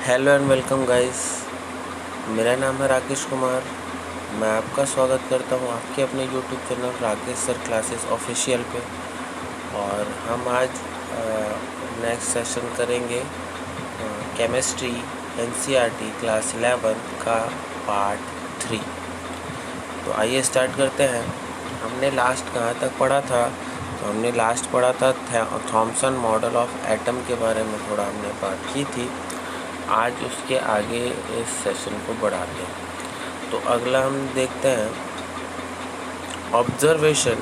Hello and welcome guys. मेरा नाम है राकेश कुमार। मैं आपका स्वागत करता हूँ आपके अपने YouTube channel Rakesh sir classes official पे। और हम आज नेक्स्ट सेशन करेंगे केमिस्ट्री एनसीईआरटी क्लास 11 का पार्ट 3। तो आइए स्टार्ट करते हैं। हमने लास्ट कहाँ तक पढ़ा था? तो हमने लास्ट पढ़ा था थॉमसन मॉडल ऑफ एटम के बारे में थोड़ा हमने बात की थी। आज उसके आगे इस सेशन को बढ़ाते हैं। तो अगला हम देखते हैं observation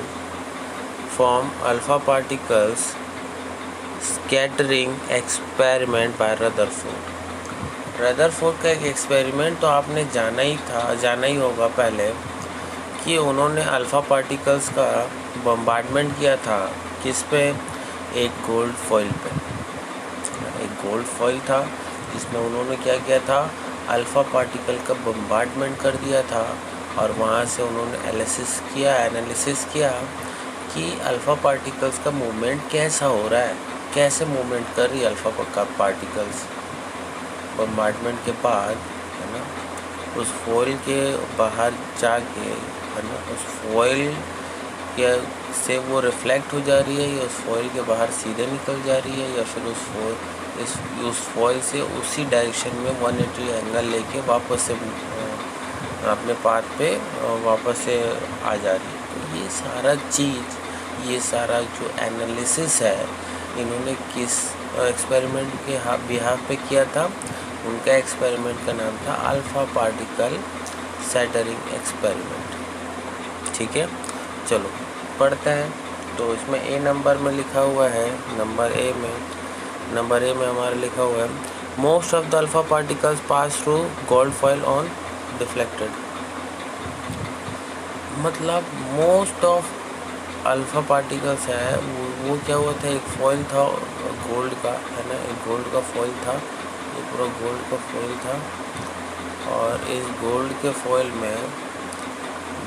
from alpha particles scattering experiment by Rutherford. Rutherford का एक एक्सपेरिमेंट तो आपने जाना ही होगा पहले कि उन्होंने अल्फ़ा पार्टिकल्स का बम्बार्डमेंट किया था। किस पे? एक गोल्ड फॉइल पे। एक गोल्ड फॉइल था जिसमें उन्होंने क्या किया था, अल्फ़ा पार्टिकल का बम्बार्डमेंट कर दिया था। और वहाँ से उन्होंने एनालिसिस किया कि अल्फ़ा पार्टिकल्स का मूवमेंट कैसा हो रहा है, कैसे मूवमेंट कर रही है अल्फ़ा का पार्टिकल्स बम्बार्डमेंट के बाद, है ना। उस फॉइल के बाहर जाके, है ना, उस फॉइल के से वो रिफ्लेक्ट हो जा रही है या उस फॉइल के बाहर सीधे निकल जा रही है, या फिर उस फॉइल से उसी डायरेक्शन में 180 एंगल लेके वापस से अपने पाथ पे वापस से आ जा रही है। तो ये सारा जो एनालिसिस है इन्होंने किस एक्सपेरिमेंट के बिहाफ पे किया था? उनका एक्सपेरिमेंट का नाम था अल्फ़ा पार्टिकल स्कैटरिंग एक्सपेरिमेंट। ठीक है, चलो पढ़ते हैं। तो इसमें ए नंबर में लिखा हुआ है, नंबर ए में हमारा लिखा हुआ है most of the alpha particles pass through gold foil on deflected. मतलब मोस्ट ऑफ अल्फ़ा पार्टिकल्स है वो क्या हुआ था, एक फॉइल था गोल्ड का, है ना, एक गोल्ड का फॉइल था, ये पूरा गोल्ड का फॉइल था। और इस गोल्ड के फॉइल में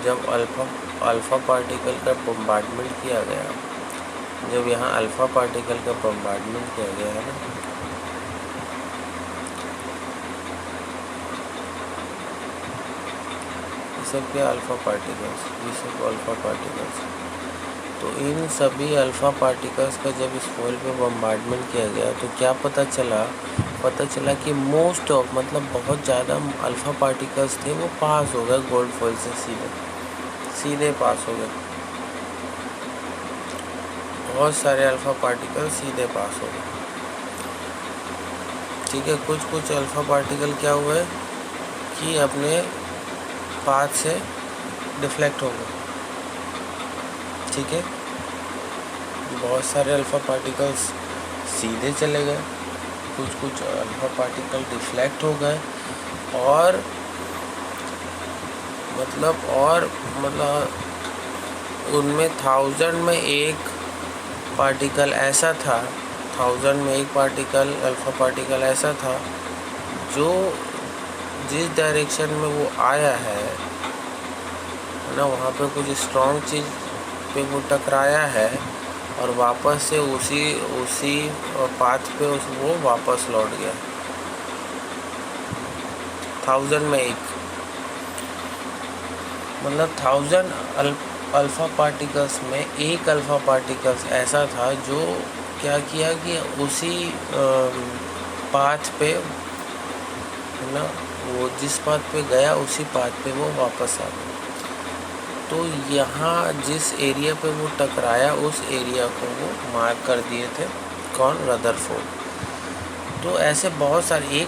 जब अल्फ़ा पार्टिकल का बम्बार्डमेंट किया गया, जब यहाँ अल्फ़ा पार्टिकल का बम्बार्डमेंट किया गया, है ना, ये सब क्या अल्फ़ा पार्टिकल्स, ये सब अल्फ़ा पार्टिकल्स। तो इन सभी अल्फ़ा पार्टिकल्स का जब इस फॉइल पे बम्बार्डमेंट किया गया तो क्या पता चला कि मोस्ट ऑफ, मतलब बहुत ज़्यादा अल्फ़ा पार्टिकल्स थे वो पास हो गए गोल्ड फॉइल से, सीधे पास हो गए। बहुत सारे अल्फ़ा पार्टिकल सीधे पास हो गए। ठीक है, कुछ अल्फ़ा पार्टिकल क्या हुए कि अपने पाथ से डिफ्लेक्ट हो गए। ठीक है, बहुत सारे अल्फ़ा पार्टिकल्स सीधे चले गए, कुछ अल्फ़ा पार्टिकल डिफ्लेक्ट हो गए। और मतलब उनमें 1000 में एक पार्टिकल ऐसा था, 1000 में एक पार्टिकल अल्फ़ा पार्टिकल ऐसा था जो जिस डायरेक्शन में वो आया है ना, वहाँ पे कुछ स्ट्रॉन्ग चीज़ पे वो टकराया है और वापस से उसी पाथ पे वो वापस लौट गया। 1000 में एक, मतलब 1000 अल्फ़ा पार्टिकल्स में एक अल्फ़ा पार्टिकल्स ऐसा था जो क्या किया कि उसी पाथ पे, है ना, वो जिस पाथ पे गया उसी पाथ पे वो वापस आ गया। तो यहाँ जिस एरिया पे वो टकराया उस एरिया को वो मार्क कर दिए थे, कौन? रदरफोर्ड। तो ऐसे बहुत सारे,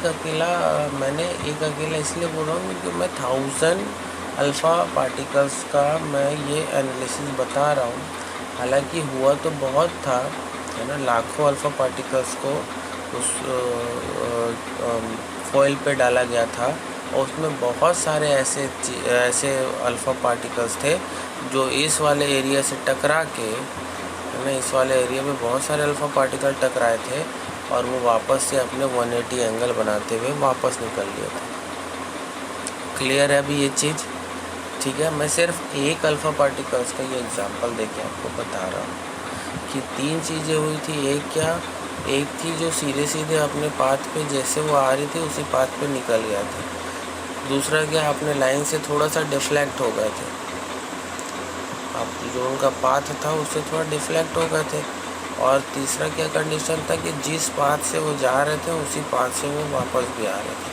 मैंने एक अकेला इसलिए बोल रहा हूँ क्योंकि मैं 1000 अल्फ़ा पार्टिकल्स का मैं ये एनालिसिस बता रहा हूँ। हालांकि हुआ तो बहुत था, है ना, लाखों अल्फ़ा पार्टिकल्स को उस फॉइल पे डाला गया था और उसमें बहुत सारे ऐसे अल्फ़ा पार्टिकल्स थे जो इस वाले एरिया से टकरा के, है ना, इस वाले एरिया में बहुत सारे अल्फ़ा पार्टिकल टकराए थे और वो वापस से अपने 180 एंगल बनाते हुए वापस निकल गया था। क्लियर है अभी ये चीज़? ठीक है, मैं सिर्फ एक अल्फ़ा पार्टिकल्स का ये एग्जांपल देके आपको बता रहा हूँ कि 3 चीज़ें हुई थी। एक क्या एक थी जो सीधे सीधे अपने पाथ पे जैसे वो आ रही थी उसी पाथ पे निकल गया था। दूसरा क्या, अपने लाइन से थोड़ा सा डिफ्लेक्ट हो गए थे, अब जो उनका पाथ था उससे थोड़ा डिफ्लेक्ट हो गए थे। और तीसरा क्या कंडीशन था कि जिस पाथ से वो जा रहे थे उसी पाथ से वो वापस भी आ रहे थे।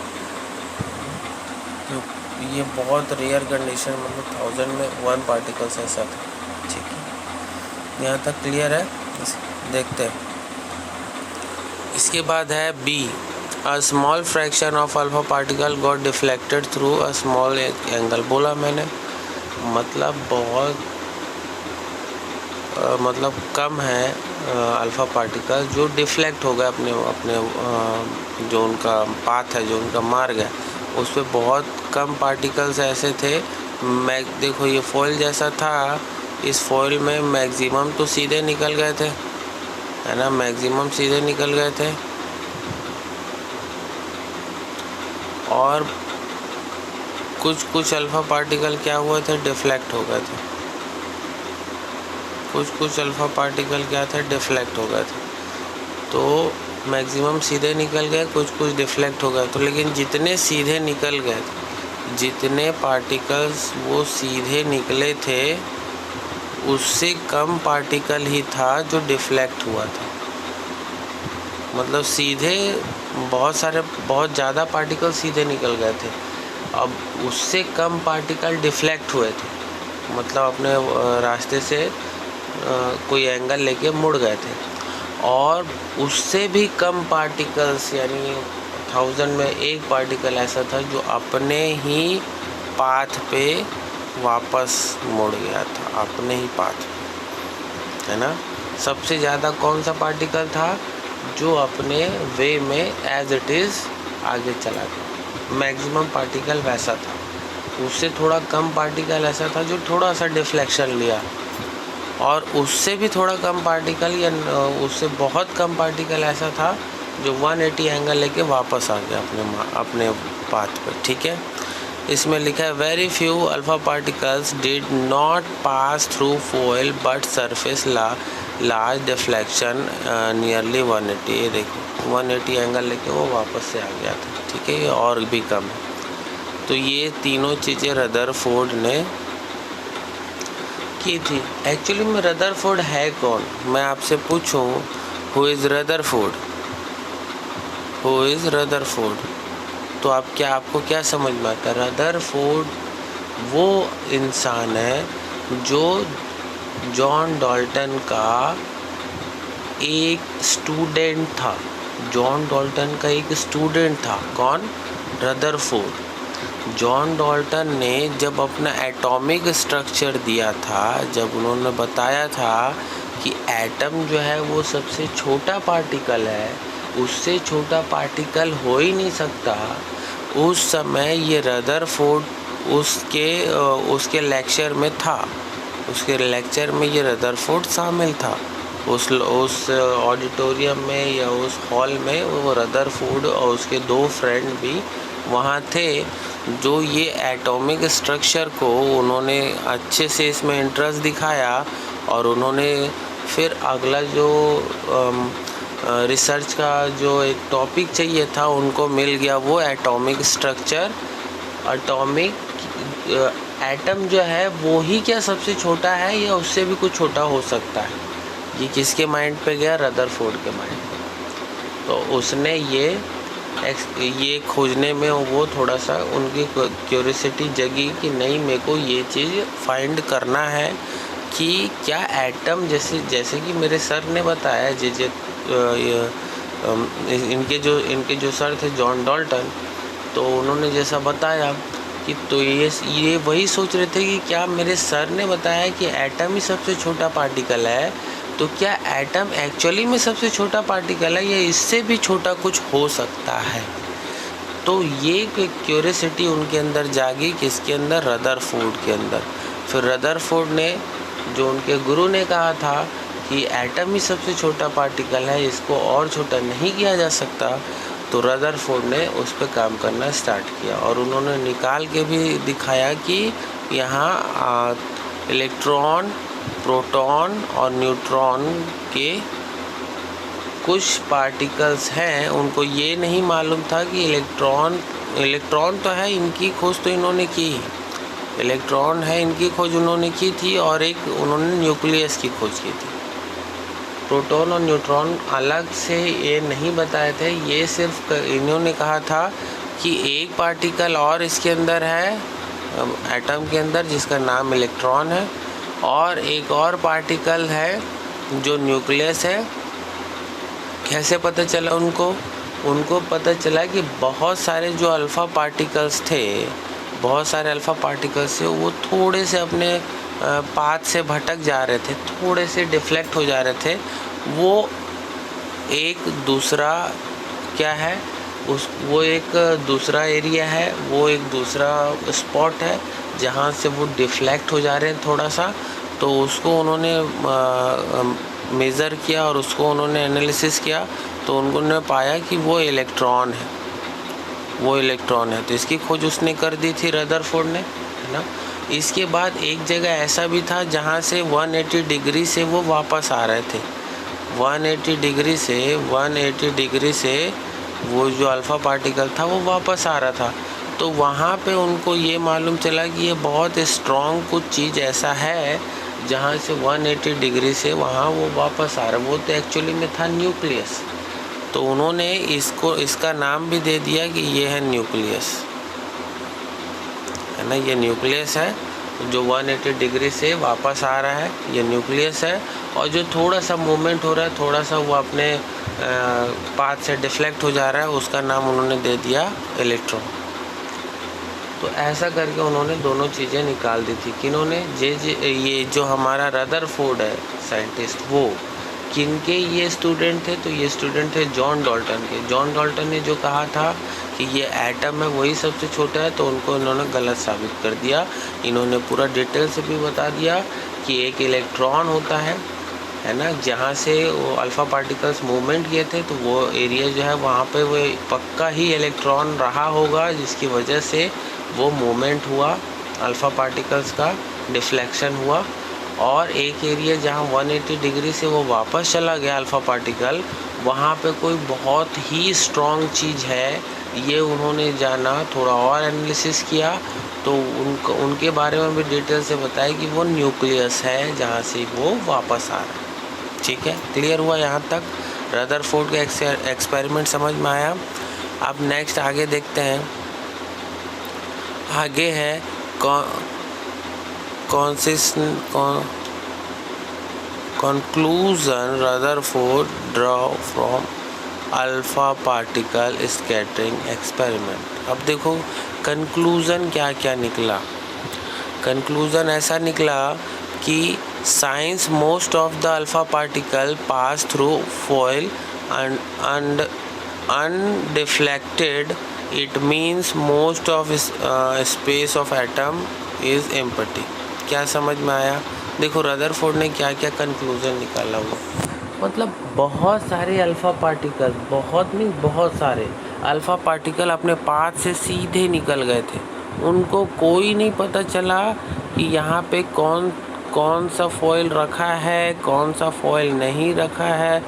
तो ये बहुत रेयर कंडीशन, मतलब 1000 में 1 पार्टिकल्स ऐसा था। ठीक है, यहाँ तक क्लियर है। देखते हैं, इसके बाद है B, a small fraction of alpha particle got deflected through a small angle. बोला मैंने, मतलब बहुत मतलब कम है अल्फ़ा पार्टिकल जो डिफ्लेक्ट हो गए अपने जो उनका पाथ है, जो उनका मार्ग है, उस पर बहुत कम पार्टिकल्स ऐसे थे। देखो ये फॉइल जैसा था, इस फॉइल में मैक्सिमम तो सीधे निकल गए थे, है ना, मैक्सिमम सीधे निकल गए थे, और कुछ अल्फ़ा पार्टिकल क्या हुए थे, डिफ्लेक्ट हो गए थे। कुछ अल्फ़ा पार्टिकल क्या थे, डिफ्लेक्ट हो गए थे। तो मैक्सिमम सीधे निकल गए, कुछ डिफ्लेक्ट हो गए। तो लेकिन जितने सीधे निकल गए थे, जितने पार्टिकल्स वो सीधे निकले थे, उससे कम पार्टिकल ही था जो डिफ्लेक्ट हुआ था। मतलब सीधे बहुत ज़्यादा पार्टिकल सीधे निकल गए थे, अब उससे कम पार्टिकल डिफ्लेक्ट हुए थे, मतलब अपने रास्ते से कोई एंगल लेके मुड़ गए थे। और उससे भी कम पार्टिकल्स, यानी 1000 में 1 पार्टिकल ऐसा था जो अपने ही पाथ पे वापस मुड़ गया था, अपने ही पाथ पे, है ना। सबसे ज़्यादा कौन सा पार्टिकल था जो अपने वे में एज इट इज़ आगे चला गया। मैक्सिमम पार्टिकल वैसा था, उससे थोड़ा कम पार्टिकल ऐसा था जो थोड़ा सा डिफ्लेक्शन लिया, और उससे भी थोड़ा कम पार्टिकल या उससे बहुत कम पार्टिकल ऐसा था जो 180 एंगल लेके वापस आ गया अपने पाथ पर। ठीक है, इसमें लिखा है very few alpha particles did not pass through foil but surface large deflection nearly 180। ये देखो 180 एंगल लेके वो वापस से आ गया था। ठीक है, ये और भी कम है। तो ये तीनों चीज़ें रदरफोर्ड ने की थी। एक्चुअली में रदरफोर्ड है कौन, मैं आपसे पूछूं, who is Rutherford, who is Rutherford, तो आपको क्या समझ में आता है? रदरफोर्ड वो इंसान है जो जॉन डाल्टन का एक स्टूडेंट था। जॉन डाल्टन का एक स्टूडेंट था, कौन? रदरफोर्ड। जॉन डाल्टन ने जब अपना एटॉमिक स्ट्रक्चर दिया था, जब उन्होंने बताया था कि एटम जो है वो सबसे छोटा पार्टिकल है, उससे छोटा पार्टिकल हो ही नहीं सकता, उस समय ये रदरफोर्ड उसके लेक्चर में था, उसके लेक्चर में ये रदरफोर्ड शामिल था। उस ऑडिटोरियम में या उस हॉल में वो रदरफोर्ड और उसके 2 फ्रेंड भी वहाँ थे, जो ये एटॉमिक स्ट्रक्चर को उन्होंने अच्छे से इसमें इंटरेस्ट दिखाया, और उन्होंने फिर अगला जो रिसर्च का जो एक टॉपिक चाहिए था उनको मिल गया, वो एटॉमिक स्ट्रक्चर। एटम जो है वो ही क्या सबसे छोटा है या उससे भी कुछ छोटा हो सकता है, ये किसके माइंड पे गया? रदरफोर्ड के माइंड पे। तो उसने ये खोजने में वो थोड़ा सा उनकी क्यूरियोसिटी जगी कि नहीं, मेरे को ये चीज़ फाइंड करना है कि क्या एटम जैसे कि मेरे सर ने बताया, इनके जो सर थे जॉन डाल्टन, तो उन्होंने जैसा बताया कि तो ये वही सोच रहे थे कि क्या मेरे सर ने बताया कि एटम ही सबसे छोटा पार्टिकल है, तो क्या एटम एक्चुअली में सबसे छोटा पार्टिकल है या इससे भी छोटा कुछ हो सकता है। तो ये क्यूरियोसिटी उनके अंदर जागी, किसके अंदर? रदरफोर्ड के अंदर। फिर रदरफोर्ड ने, जो उनके गुरु ने कहा था कि एटम ही सबसे छोटा पार्टिकल है, इसको और छोटा नहीं किया जा सकता, तो रदरफोर्ड ने उस पर काम करना स्टार्ट किया, और उन्होंने निकाल के भी दिखाया कि यहाँ इलेक्ट्रॉन, प्रोटॉन और न्यूट्रॉन के कुछ पार्टिकल्स हैं उनको ये नहीं मालूम था कि इलेक्ट्रॉन तो है, इनकी खोज तो इन्होंने की, इलेक्ट्रॉन है इनकी खोज उन्होंने की थी, और एक उन्होंने न्यूक्लियस की खोज की थी। प्रोटॉन और न्यूट्रॉन अलग से ये नहीं बताए थे, ये सिर्फ इन्होंने कहा था कि एक पार्टिकल और इसके अंदर है एटम के अंदर जिसका नाम इलेक्ट्रॉन है, और एक और पार्टिकल है जो न्यूक्लियस है। कैसे पता चला उनको पता चला कि बहुत सारे जो अल्फ़ा पार्टिकल्स थे, वो थोड़े से अपने पाथ से भटक जा रहे थे, थोड़े से डिफ्लेक्ट हो जा रहे थे। वो एक दूसरा क्या है, वो एक दूसरा एरिया है, वो एक दूसरा स्पॉट है जहाँ से वो डिफ्लेक्ट हो जा रहे हैं थोड़ा सा। तो उसको उन्होंने मेज़र किया और उसको उन्होंने एनालिसिस किया, तो उन्होंने पाया कि वो इलेक्ट्रॉन है। तो इसकी खोज उसने कर दी थी रदरफोर्ड ने, है ना। इसके बाद एक जगह ऐसा भी था जहाँ से 180 डिग्री से वो वापस आ रहे थे, 180 डिग्री से वो जो अल्फ़ा पार्टिकल था वो वापस आ रहा था। तो वहाँ पे उनको ये मालूम चला कि ये बहुत स्ट्रॉन्ग कुछ चीज़ ऐसा है जहाँ से 180 डिग्री से वहाँ वो वापस आ रहा। वो तो एक्चुअली में था न्यूक्लियस। तो उन्होंने इसका नाम भी दे दिया कि ये है न्यूक्लियस, है ना। ये न्यूक्लियस है जो 180 डिग्री से वापस आ रहा है, ये न्यूक्लियस है। और जो थोड़ा सा मूवमेंट हो रहा है, थोड़ा सा वो अपने पाथ से डिफ्लेक्ट हो जा रहा है, उसका नाम उन्होंने दे दिया इलेक्ट्रॉन। तो ऐसा करके उन्होंने दोनों चीज़ें निकाल दी थी। किन्होंने? ये जो हमारा रदरफोर्ड है साइंटिस्ट, वो किनके ये स्टूडेंट थे? तो ये स्टूडेंट थे जॉन डाल्टन के। जॉन डाल्टन ने जो कहा था कि ये एटम है वही सबसे छोटा है, तो उनको इन्होंने गलत साबित कर दिया। इन्होंने पूरा डिटेल से भी बता दिया कि एक इलेक्ट्रॉन होता है ना, जहाँ से वो अल्फ़ा पार्टिकल्स मूवमेंट किए थे, तो वो एरिया जो है वहाँ पे वो पक्का ही इलेक्ट्रॉन रहा होगा, जिसकी वजह से वो मूवमेंट हुआ, अल्फ़ा पार्टिकल्स का डिफ्लेक्शन हुआ। और एक एरिया जहाँ 180 डिग्री से वो वापस चला गया अल्फ़ा पार्टिकल, वहाँ पे कोई बहुत ही स्ट्रॉन्ग चीज़ है, ये उन्होंने जाना, थोड़ा और एनालिसिस किया, तो उनके बारे में भी डिटेल से बताया कि वो न्यूक्लियस है जहाँ से वो वापस आ रहा है। ठीक है, क्लियर हुआ यहाँ तक? रदरफोर्ड का एक्सपेरिमेंट समझ में आया। अब नेक्स्ट आगे देखते हैं। आगे है conclusion Rutherford draw from alpha particle scattering experiment. अब देखो कंक्लूज़न क्या क्या निकला। कंक्लूज़न ऐसा निकला कि science most of the alpha particle pass through foil and undeflected. It means most of space of atom is empty. क्या समझ में आया? देखो रदरफोर्ड ने क्या क्या कंक्लूज़न निकाला हुआ, मतलब बहुत सारे अल्फ़ा पार्टिकल, बहुत सारे अल्फ़ा पार्टिकल अपने पाथ से सीधे निकल गए थे। उनको कोई नहीं पता चला कि यहाँ पे कौन सा फॉइल रखा है, कौन सा फॉइल नहीं रखा है।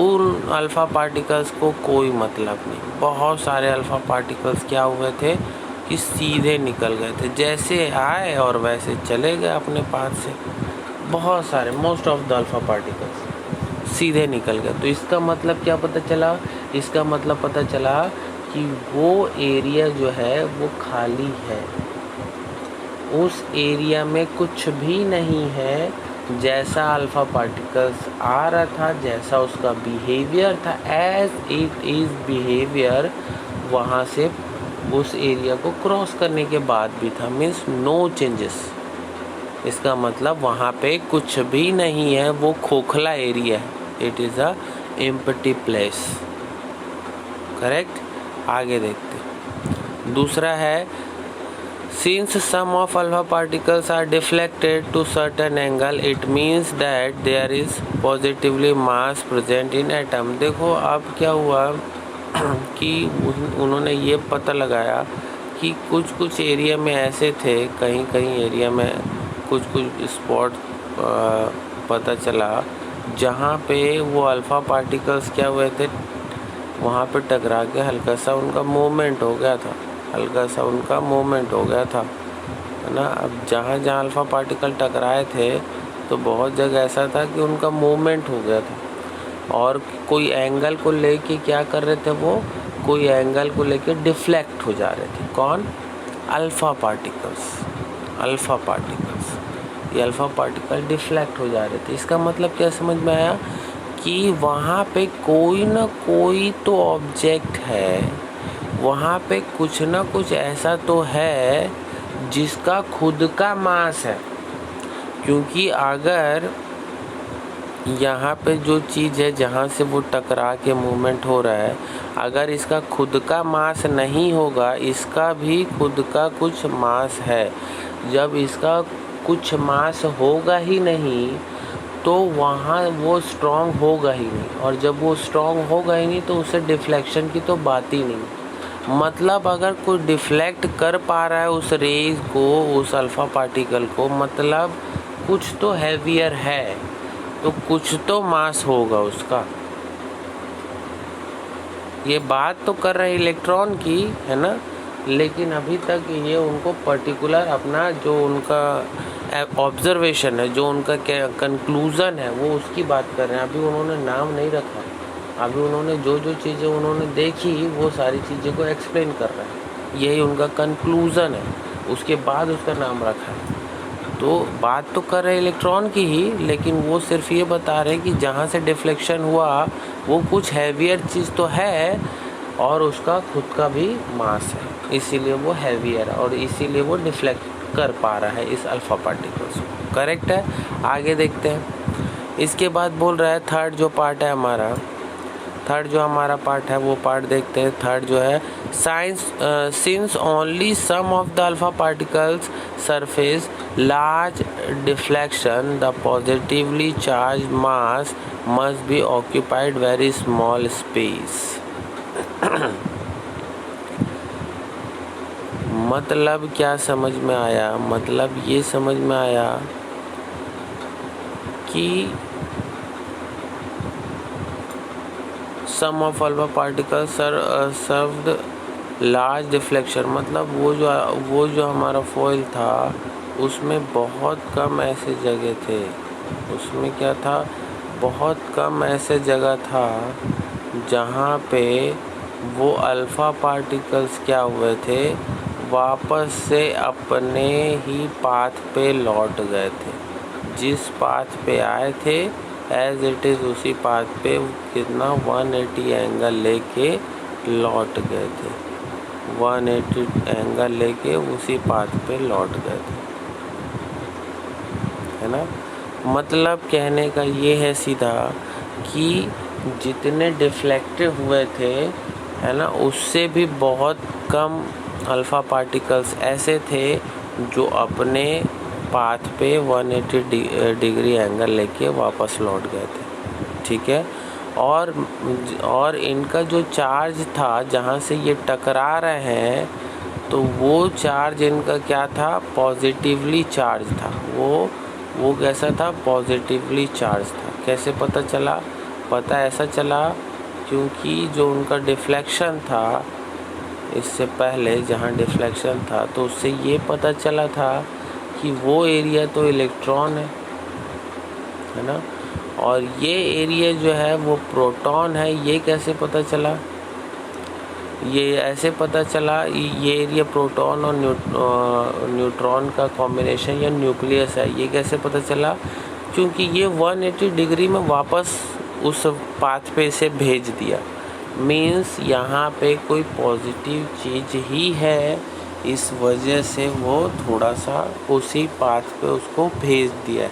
उन अल्फ़ा पार्टिकल्स को कोई मतलब नहीं। बहुत सारे अल्फ़ा पार्टिकल्स क्या हुए थे कि सीधे निकल गए थे, जैसे आए और वैसे चले गए अपने पाथ से। बहुत सारे, most of the alpha particles सीधे निकल गए। तो इसका मतलब क्या पता चला? इसका मतलब पता चला कि वो एरिया जो है वो खाली है, उस एरिया में कुछ भी नहीं है। जैसा अल्फ़ा पार्टिकल्स आ रहा था, जैसा उसका बिहेवियर था, एज इट इज़ बिहेवियर वहाँ से उस एरिया को क्रॉस करने के बाद भी था, मीन्स नो चेंजेस। इसका मतलब वहाँ पे कुछ भी नहीं है, वो खोखला एरिया है, it is a empty place. Correct? आगे देखते। दूसरा है, since some of alpha particles are deflected to certain angle, it means that there is positively mass present in atom. देखो अब क्या हुआ कि उन्होंने ये पता लगाया कि कुछ एरिया में ऐसे थे, कहीं एरिया में कुछ स्पॉट पता चला जहाँ पे वो अल्फ़ा पार्टिकल्स क्या हुए थे, वहाँ पे टकरा के हल्का सा उनका मूवमेंट हो गया था, है ना। अब जहाँ जहाँ अल्फ़ा पार्टिकल टकराए थे तो बहुत जगह ऐसा था कि उनका मूवमेंट हो गया था, और कोई एंगल को लेके क्या कर रहे थे वो, कोई एंगल को लेके डिफ्लेक्ट हो जा रहे थे। कौन? Alpha particles. ये अल्फ़ा पार्टिकल डिफ्लेक्ट हो जा रहे थे। इसका मतलब क्या समझ में आया कि वहाँ पे कोई ना कोई तो ऑब्जेक्ट है, वहाँ पे कुछ ना कुछ ऐसा तो है जिसका खुद का मास है। क्योंकि अगर यहाँ पे जो चीज़ है जहाँ से वो टकरा के मूवमेंट हो रहा है, अगर इसका खुद का मास नहीं होगा, इसका भी खुद का कुछ मास है। जब इसका कुछ मास होगा ही नहीं तो वहाँ वो स्ट्रॉन्ग होगा ही नहीं, और जब वो स्ट्रॉन्ग होगा ही नहीं तो उसे डिफ्लेक्शन की तो बात ही नहीं। मतलब अगर कोई डिफ्लेक्ट कर पा रहा है उस रेज को, उस अल्फ़ा पार्टिकल को, मतलब कुछ तो हैवियर है, तो कुछ तो मास होगा उसका। ये बात तो कर रहे इलेक्ट्रॉन की, है ना, लेकिन अभी तक ये उनको पर्टिकुलर अपना जो उनका ऑब्जर्वेशन है, जो उनका कंक्लूज़न है, वो उसकी बात कर रहे हैं। अभी उन्होंने नाम नहीं रखा, अभी उन्होंने जो जो चीज़ें उन्होंने देखी वो सारी चीज़ें को एक्सप्लेन कर रहे हैं। यही उनका कंक्लूज़न है, उसके बाद उसका नाम रखा है। तो बात तो कर रहे इलेक्ट्रॉन की ही, लेकिन वो सिर्फ ये बता रहे कि जहाँ से डिफ्लेक्शन हुआ वो कुछ हैवियर चीज़ तो है, और उसका खुद का भी मास है, इसीलिए वो हैवियर है और इसीलिए वो डिफ्लेक्ट कर पा रहा है इस अल्फ़ा पार्टिकल्स को। करेक्ट है। आगे देखते हैं। इसके बाद बोल रहा है थर्ड जो पार्ट है हमारा, वो पार्ट देखते हैं। थर्ड जो है, since only some of the alpha particles suffers large deflection, the positively charge mass must be occupied very small space. मतलब क्या समझ में आया? मतलब ये समझ में आया कि some of alpha particles served large deflection, मतलब वो जो हमारा फॉइल था उसमें बहुत कम ऐसे जगह थे, उसमें क्या था, बहुत कम ऐसे जगह था जहाँ पे वो अल्फ़ा पार्टिकल्स क्या हुए थे, वापस से अपने ही पाथ पे लौट गए थे। जिस पाथ पे आए थे एज इट इज़ उसी पाथ पे कितना 180 एंगल लेके लौट गए थे, 180 एंगल लेके उसी पाथ पे लौट गए थे, है ना। मतलब कहने का ये है सीधा कि जितने डिफ्लेक्टिव हुए थे, है ना, उससे भी बहुत कम अल्फ़ा पार्टिकल्स ऐसे थे जो अपने पाथ पे 180 डिग्री एंगल लेके वापस लौट गए थे। ठीक है। और इनका जो चार्ज था जहाँ से ये टकरा रहे हैं, तो वो चार्ज इनका क्या था, पॉजिटिवली चार्ज था। वो कैसा था, पॉजिटिवली चार्ज था। कैसे पता चला? पता ऐसा चला क्योंकि जो उनका डिफ्लेक्शन था इससे पहले, जहाँ डिफ्लेक्शन था, तो उससे ये पता चला था कि वो एरिया तो इलेक्ट्रॉन है ना, और ये एरिया जो है वो प्रोटॉन है। ये कैसे पता चला? ये ऐसे पता चला, ये एरिया प्रोटॉन और न्यूट्रॉन का कॉम्बिनेशन या न्यूक्लियस है। ये कैसे पता चला? क्योंकि ये 180 डिग्री में वापस उस पाथ पे से भेज दिया। मीन्स यहाँ पे कोई पॉजिटिव चीज़ ही है, इस वजह से वो थोड़ा सा उसी पाथ पे उसको भेज दिया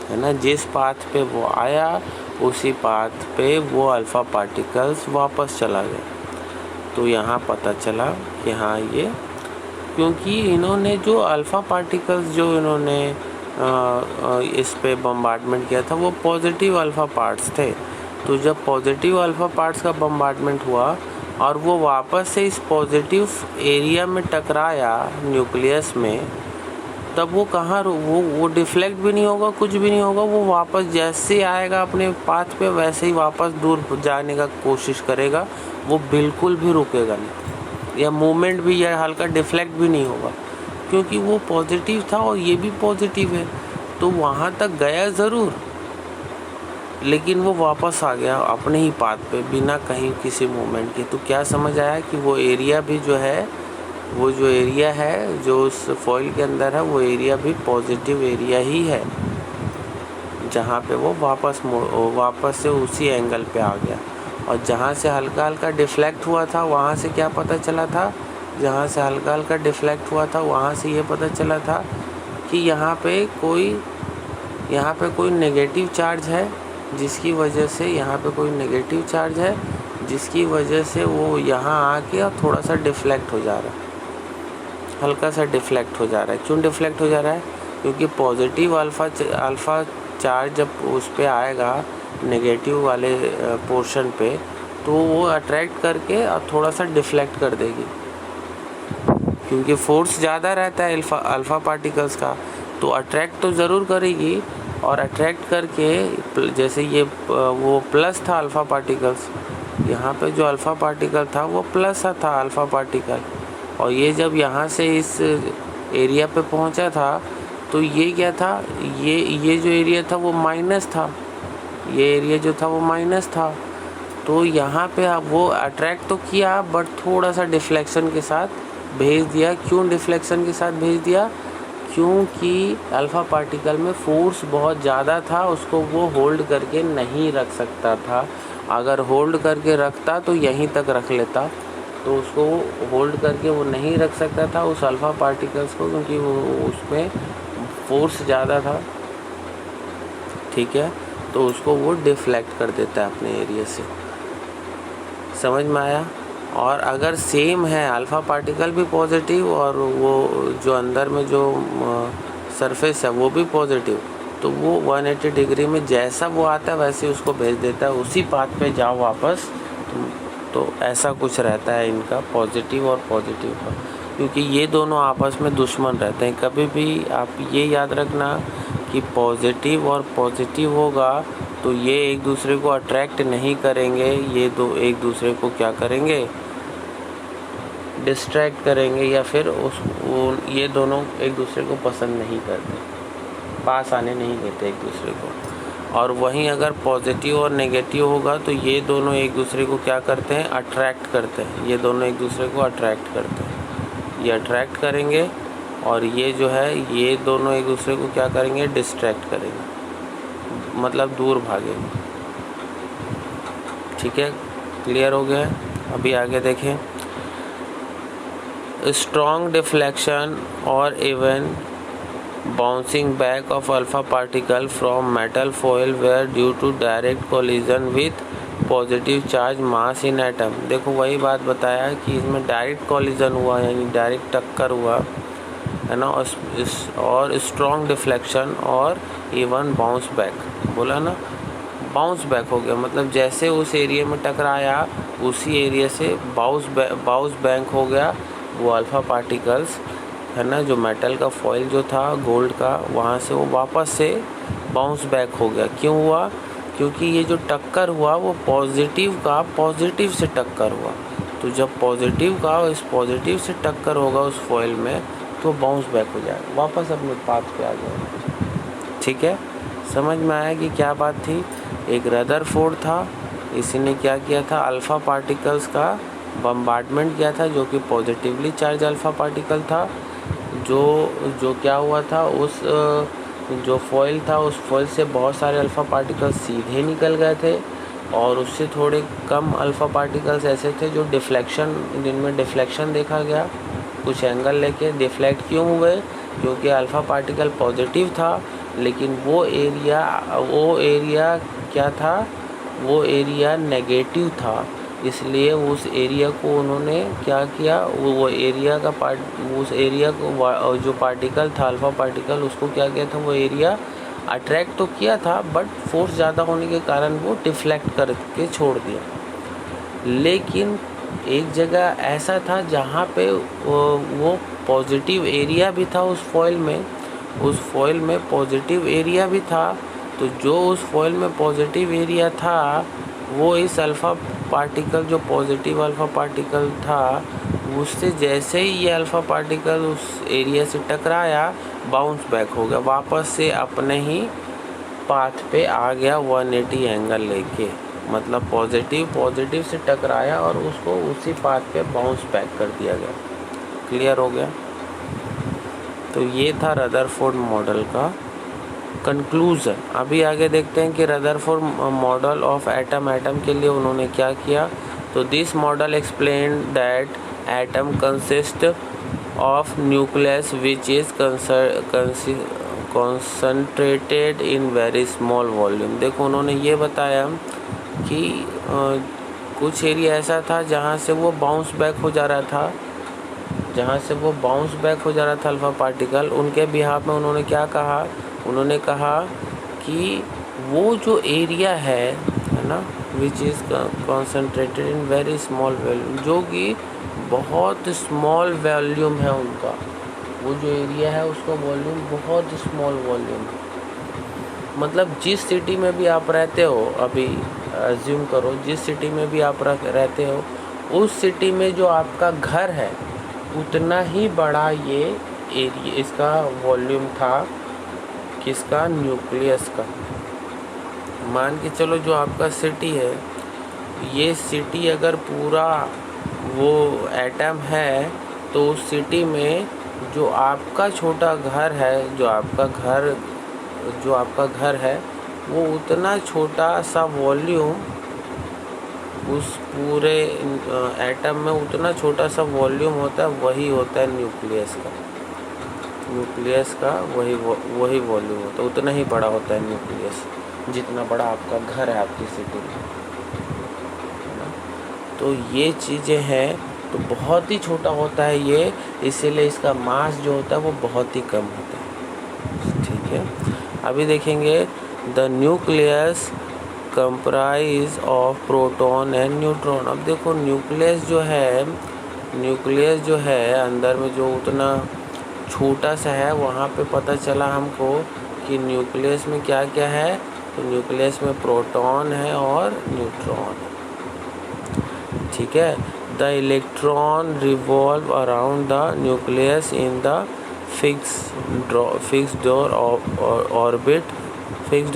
है ना। जिस पाथ पे वो आया उसी पाथ पे वो अल्फ़ा पार्टिकल्स वापस चला गया। तो यहाँ पता चला कि हाँ, ये क्योंकि इन्होंने जो अल्फ़ा पार्टिकल्स जो इन्होंने इस पे बम्बार्डमेंट किया था वो पॉजिटिव अल्फ़ा पार्ट्स थे। तो जब पॉजिटिव अल्फ़ा पार्ट्स का बम्बार्डमेंट हुआ और वो वापस से इस पॉजिटिव एरिया में टकराया न्यूक्लियस में, तब वो कहाँ वो डिफ्लेक्ट भी नहीं होगा, कुछ भी नहीं होगा, वो वापस जैसे आएगा अपने पाथ पे वैसे ही वापस दूर जाने का कोशिश करेगा, वो बिल्कुल भी रुकेगा नहीं, या मूवमेंट भी या हल्का डिफ्लेक्ट भी नहीं होगा, क्योंकि वो पॉजिटिव था और ये भी पॉजिटिव है। तो वहाँ तक गया ज़रूर, लेकिन वो वापस आ गया अपने ही पाथ पे बिना कहीं किसी मूवमेंट के। तो क्या समझ आया कि वो एरिया भी जो है, वो जो एरिया है जो उस फॉइल के अंदर है, वो एरिया भी पॉजिटिव एरिया ही है, जहाँ पे वो वापस से उसी एंगल पे आ गया। और जहाँ से हल्का हल्का डिफ्लेक्ट हुआ था वहाँ से क्या पता चला था, जहाँ से हल्का हल्का डिफ्लेक्ट हुआ था वहाँ से ये पता चला था कि यहाँ पे कोई नेगेटिव चार्ज है, जिसकी वजह से यहाँ पे कोई नेगेटिव चार्ज है, जिसकी वजह से वो यहाँ आके और थोड़ा सा डिफ्लेक्ट हो जा रहा है, हल्का सा डिफ्लेक्ट हो जा रहा है। क्यों डिफ्लेक्ट हो जा रहा है? क्योंकि पॉजिटिव अल्फ़ा चार्ज जब उस पे आएगा नेगेटिव वाले पोर्शन पे, तो वो अट्रैक्ट करके और थोड़ा सा डिफ्लेक्ट कर देगी, क्योंकि फोर्स ज़्यादा रहता है अल्फ़ा पार्टिकल्स का, तो अट्रैक्ट तो ज़रूर करेगी। और अट्रैक्ट करके, जैसे ये वो प्लस था अल्फ़ा पार्टिकल्स, यहाँ पे जो अल्फ़ा पार्टिकल था वो प्लस था अल्फ़ा पार्टिकल, और ये जब यहाँ से इस एरिया पे पहुँचा था तो ये क्या था, ये जो एरिया था वो माइनस था, ये एरिया जो था वो माइनस था। तो यहाँ पे वो अट्रैक्ट तो किया बट थोड़ा सा डिफ्लेक्शन के साथ भेज दिया। क्यों डिफ्लेक्शन के साथ भेज दिया? क्योंकि अल्फ़ा पार्टिकल में फोर्स बहुत ज़्यादा था, उसको वो होल्ड करके नहीं रख सकता था। अगर होल्ड करके रखता तो यहीं तक रख लेता, तो उसको होल्ड करके वो नहीं रख सकता था उस अल्फ़ा पार्टिकल्स को, क्योंकि वो उसमें फोर्स ज़्यादा था, ठीक है। तो उसको वो डिफ्लेक्ट कर देता है अपने एरिया से। समझ में आया? और अगर सेम है, अल्फ़ा पार्टिकल भी पॉजिटिव और वो जो अंदर में जो सरफेस है वो भी पॉजिटिव, तो वो 180 डिग्री में जैसा वो आता है वैसे उसको भेज देता है, उसी पाथ पे जाओ वापस। तो ऐसा कुछ रहता है इनका, पॉजिटिव और पॉजिटिव का, क्योंकि ये दोनों आपस में दुश्मन रहते हैं। कभी भी आप ये याद रखना कि पॉजिटिव और पॉजिटिव होगा तो ये एक दूसरे को अट्रैक्ट नहीं करेंगे, ये दो एक दूसरे को क्या करेंगे, डिस्ट्रैक्ट करेंगे, या फिर ये दोनों एक दूसरे को पसंद नहीं करते, पास आने नहीं देते एक दूसरे को। और वहीं अगर पॉजिटिव और नेगेटिव होगा तो ये दोनों एक दूसरे को क्या करते हैं, अट्रैक्ट करते हैं, ये दोनों एक दूसरे को अट्रैक्ट करते हैं, ये अट्रैक्ट करेंगे, और ये जो है ये दोनों एक दूसरे को क्या करेंगे, डिस्ट्रैक्ट करेंगे, मतलब दूर भागेंगे। ठीक है, क्लियर हो गया? अभी आगे देखें। स्ट्रॉन्ग डिफ्लेक्शन और even bouncing back of alpha particle from metal foil were due to direct collision with positive charge mass in atom. देखो वही बात बताया कि इसमें डायरेक्ट कॉलिजन हुआ, यानी डायरेक्ट टक्कर हुआ है ना, और स्ट्रॉन्ग डिफ्लेक्शन और इवन बाउंस बैक, बोला ना, बाउंस बैक हो गया, मतलब जैसे उस एरिया में टकराया उसी एरिया से बाउंस बैक हो गया वो अल्फ़ा पार्टिकल्स, है ना, जो मेटल का फॉइल जो था गोल्ड का, वहाँ से वो वापस से बाउंस बैक हो गया। क्यों हुआ? क्योंकि ये जो टक्कर हुआ वो पॉजिटिव का पॉजिटिव से टक्कर हुआ, तो जब पॉजिटिव का इस पॉजिटिव से टक्कर होगा उस फॉइल में तो बाउंस बैक हो जाएगा, वापस अपने पाथ पे आ जाएगा। ठीक है, समझ में आया कि क्या बात थी? एक रदरफोर्ड था, इसी ने क्या किया था, अल्फ़ा पार्टिकल्स का बम्बार्डमेंट किया था, जो कि पॉजिटिवली चार्ज अल्फ़ा पार्टिकल था। जो क्या हुआ था, उस जो फॉइल था उस फॉइल से बहुत सारे अल्फ़ा पार्टिकल्स सीधे निकल गए थे, और उससे थोड़े कम अल्फ़ा पार्टिकल्स ऐसे थे जो डिफ्लेक्शन, जिनमें डिफ्लेक्शन देखा गया, कुछ एंगल लेके डिफ्लेक्ट क्यों हुए, क्योंकि अल्फ़ा पार्टिकल पॉजिटिव था, लेकिन वो एरिया क्या था, वो एरिया नेगेटिव था, इसलिए उस एरिया को उन्होंने क्या किया, वो एरिया का उस एरिया को जो पार्टिकल था अल्फ़ा पार्टिकल, उसको क्या किया था, वो एरिया अट्रैक्ट तो किया था बट फोर्स ज़्यादा होने के कारण वो डिफ्लेक्ट करके छोड़ दिया। लेकिन एक जगह ऐसा था जहाँ पे वो पॉजिटिव एरिया भी था उस फॉइल में, उस फॉइल में पॉजिटिव एरिया भी था, तो जो उस फॉइल में पॉजिटिव एरिया था वो इस अल्फ़ा पार्टिकल, जो पॉजिटिव अल्फ़ा पार्टिकल था, उससे जैसे ही ये अल्फ़ा पार्टिकल उस एरिया से टकराया, बाउंस बैक हो गया, वापस से अपने ही पाथ पे आ गया 180 एंगल लेके। मतलब पॉजिटिव से टकराया और उसको उसी पाथ पे बाउंस बैक कर दिया गया। क्लियर हो गया? तो ये था रदरफोर्ड मॉडल का कंक्लूज़न। अभी आगे देखते हैं कि रदरफोर्ड मॉडल ऑफ एटम के लिए उन्होंने क्या किया। तो this model explain that atom consist of nucleus which is concentrated in very small volume. देखो उन्होंने ये बताया कि कुछ एरिया ऐसा था जहाँ से वो बाउंस बैक हो जा रहा था, अल्फ़ा पार्टिकल। उनके बिहाफ में उन्होंने क्या कहा, उन्होंने कहा कि वो जो एरिया है ना, which is concentrated in very small volume, जो कि बहुत स्मॉल वॉल्यूम है उनका, वो जो एरिया है उसका वॉल्यूम बहुत स्मॉल वॉल्यूम है। मतलब जिस सिटी में भी आप रहते हो, अभी अज्यूम करो जिस सिटी में भी आप रहते हो, उस सिटी में जो आपका घर है उतना ही बड़ा ये एरिया, इसका वॉल्यूम था, किसका, न्यूक्लियस का। मान के चलो जो आपका सिटी है, ये सिटी अगर पूरा वो एटम है, तो उस सिटी में जो आपका छोटा घर है, जो आपका घर है, वो उतना छोटा सा वॉल्यूम, उस पूरे एटम में उतना छोटा सा वॉल्यूम होता है, वही होता है न्यूक्लियस का वही वॉल्यूम होता है, उतना ही बड़ा होता है न्यूक्लियस, जितना बड़ा आपका घर है आपकी सिटी में, है ना। तो ये चीज़ें हैं, तो बहुत ही छोटा होता है ये, इसीलिए इसका मास जो होता है वो बहुत ही कम होता है। ठीक है, अभी देखेंगे the nucleus comprise of proton and neutron. अब देखो न्यूक्लियस जो है अंदर में जो उतना छोटा सा है, वहाँ पे पता चला हमको कि न्यूक्लियस में क्या क्या है। तो न्यूक्लियस में प्रोटॉन है और न्यूट्रॉन। ठीक है, the electron revolve around the nucleus in the fixed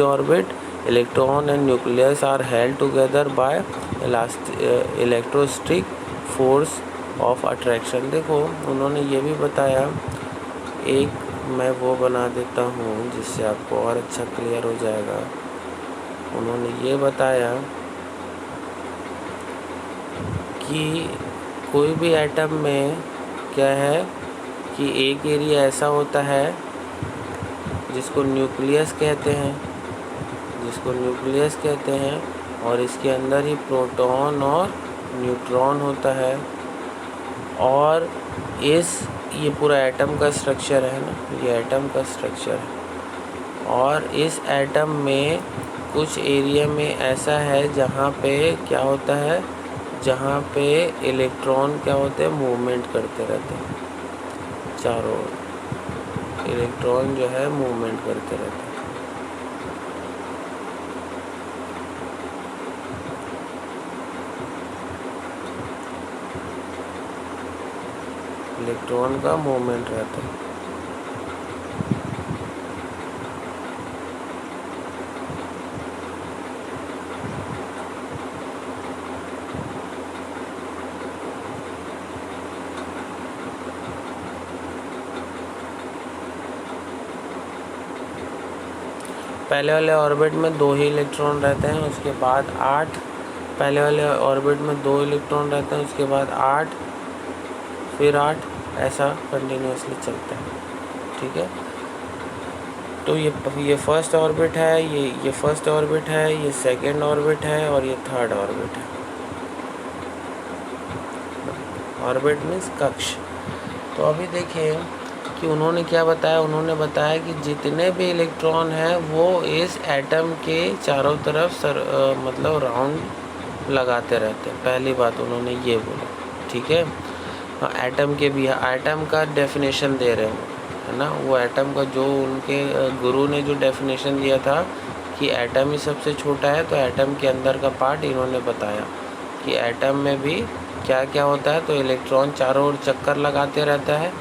orbit. Electron and nucleus are held together by electrostatic force of attraction. देखो उन्होंने ये भी बताया, एक मैं वो बना देता हूँ जिससे आपको और अच्छा क्लियर हो जाएगा। उन्होंने ये बताया कि कोई भी एटम में क्या है कि एक एरिया ऐसा होता है जिसको न्यूक्लियस कहते हैं, और इसके अंदर ही प्रोटॉन और न्यूट्रॉन होता है। और ये पूरा एटम का स्ट्रक्चर है ना, ये एटम का स्ट्रक्चर है। और इस एटम में कुछ एरिया में ऐसा है जहाँ पे क्या होता है, जहाँ पे इलेक्ट्रॉन क्या होते हैं, मूवमेंट करते रहते हैं चारों ओर। इलेक्ट्रॉन जो है मूवमेंट करते रहते हैं। इलेक्ट्रॉन का मूवमेंट रहता है। पहले वाले ऑर्बिट में 2 ही इलेक्ट्रॉन रहते हैं, उसके बाद 8, पहले वाले ऑर्बिट में 2 इलेक्ट्रॉन रहते हैं, उसके बाद 8, फिर 8, ऐसा कंटिन्यूसली चलता है। ठीक है, तो ये फर्स्ट ऑर्बिट है, ये फर्स्ट ऑर्बिट है, ये सेकंड ऑर्बिट है, और ये थर्ड ऑर्बिट है। ऑर्बिट मीन्स कक्ष। तो अभी देखिए कि उन्होंने क्या बताया, उन्होंने बताया कि जितने भी इलेक्ट्रॉन हैं वो इस एटम के चारों तरफ मतलब राउंड लगाते रहते हैं। पहली बात उन्होंने ये बोला। ठीक है, एटम का डेफिनेशन दे रहे हैं, है ना। वो एटम का जो उनके गुरु ने जो डेफिनेशन दिया था कि एटम ही सबसे छोटा है, तो एटम के अंदर का पार्ट इन्होंने बताया कि एटम में भी क्या क्या होता है। तो इलेक्ट्रॉन चारों ओर चक्कर लगाते रहता है,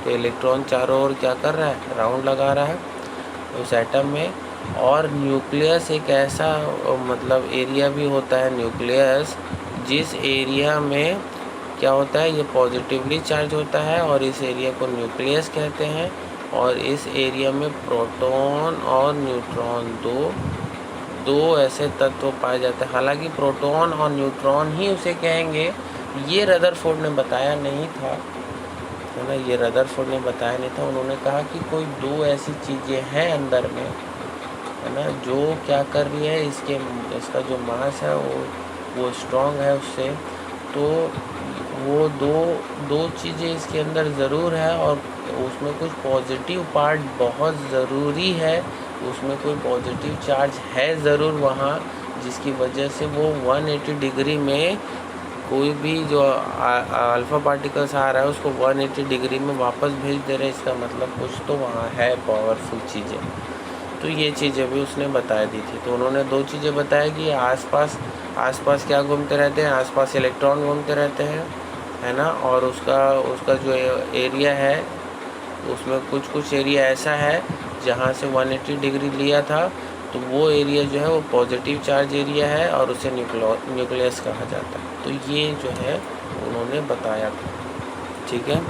तो इलेक्ट्रॉन चारों ओर क्या कर रहा है, राउंड लगा रहा है उस एटम में। और न्यूक्लियस एक ऐसा मतलब एरिया भी होता है न्यूक्लियस, जिस एरिया में क्या होता है, ये पॉजिटिवली चार्ज होता है और इस एरिया को न्यूक्लियस कहते हैं। और इस एरिया में प्रोटॉन और न्यूट्रॉन दो ऐसे तत्व पाए जाते हैं। हालांकि प्रोटॉन और न्यूट्रॉन ही उसे कहेंगे, ये रदरफोर्ड ने बताया नहीं था, है ना। ये रदरफोर्ड ने बताया नहीं था। उन्होंने कहा कि कोई दो ऐसी चीज़ें हैं अंदर में, है ना, जो क्या कर रही है, इसका जो मास है वो स्ट्रॉन्ग है उससे। तो वो दो चीज़ें इसके अंदर ज़रूर है और उसमें कुछ पॉजिटिव पार्ट बहुत ज़रूरी है, उसमें कोई पॉजिटिव चार्ज है ज़रूर वहाँ, जिसकी वजह से वो 180 डिग्री में कोई भी जो अल्फ़ा पार्टिकल्स आ रहा है उसको 180 डिग्री में वापस भेज दे रहे हैं। इसका मतलब कुछ तो वहाँ है पावरफुल चीज़ें। तो ये चीज़ें भी उसने बता दी थी। तो उन्होंने दो चीज़ें बताई कि आसपास क्या घूमते रहते हैं, आसपास इलेक्ट्रॉन घूमते रहते हैं, है ना। और उसका जो एरिया है उसमें कुछ एरिया ऐसा है जहाँ से 180 डिग्री लिया था, तो वो एरिया जो है वो पॉजिटिव चार्ज एरिया है और उसे न्यूक्लियस कहा जाता है। तो ये जो है उन्होंने बताया था, ठीक है।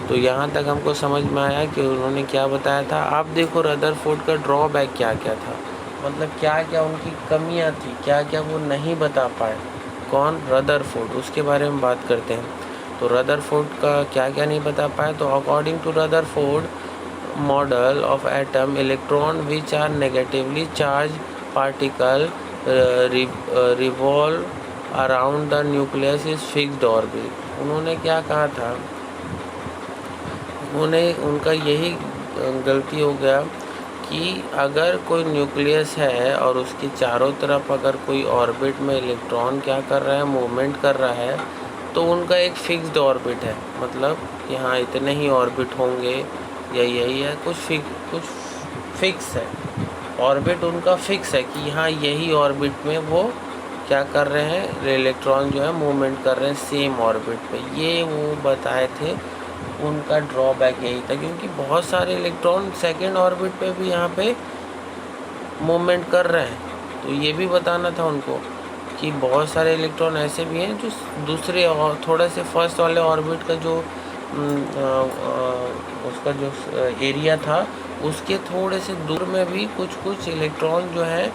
तो यहाँ तक हमको समझ में आया कि उन्होंने क्या बताया था। आप देखो रदरफोर्ड का ड्रॉबैक क्या क्या था, मतलब क्या क्या उनकी कमियाँ थी, क्या क्या वो नहीं बता पाए। कौन? रदरफोर्ड। उसके बारे में बात करते हैं। तो रदरफोर्ड का क्या क्या नहीं बता पाए। तो according to Rutherford model of atom, electron which are negatively charged particle revolve around the nucleus is fixed orbit। उन्होंने क्या कहा था, उनका यही गलती हो गया कि अगर कोई न्यूक्लियस है और उसके चारों तरफ अगर कोई ऑर्बिट में इलेक्ट्रॉन क्या कर रहा है, मूवमेंट कर रहा है, तो उनका एक फिक्स्ड ऑर्बिट है। मतलब कि हाँ इतने ही ऑर्बिट होंगे या यही है, कुछ फिक्स है ऑर्बिट, उनका फिक्स है कि हाँ यही ऑर्बिट में वो क्या कर रहे हैं, इलेक्ट्रॉन जो है मूवमेंट कर रहे हैं सेम ऑर्बिट पे। ये वो बताए थे। उनका ड्रॉबैक यही था क्योंकि बहुत सारे इलेक्ट्रॉन सेकेंड ऑर्बिट पे भी यहाँ पे मूवमेंट कर रहे हैं। तो ये भी बताना था उनको कि बहुत सारे इलेक्ट्रॉन ऐसे भी हैं जो दूसरे और थोड़े से फर्स्ट वाले ऑर्बिट का जो उसका जो एरिया था उसके थोड़े से दूर में भी कुछ इलेक्ट्रॉन जो है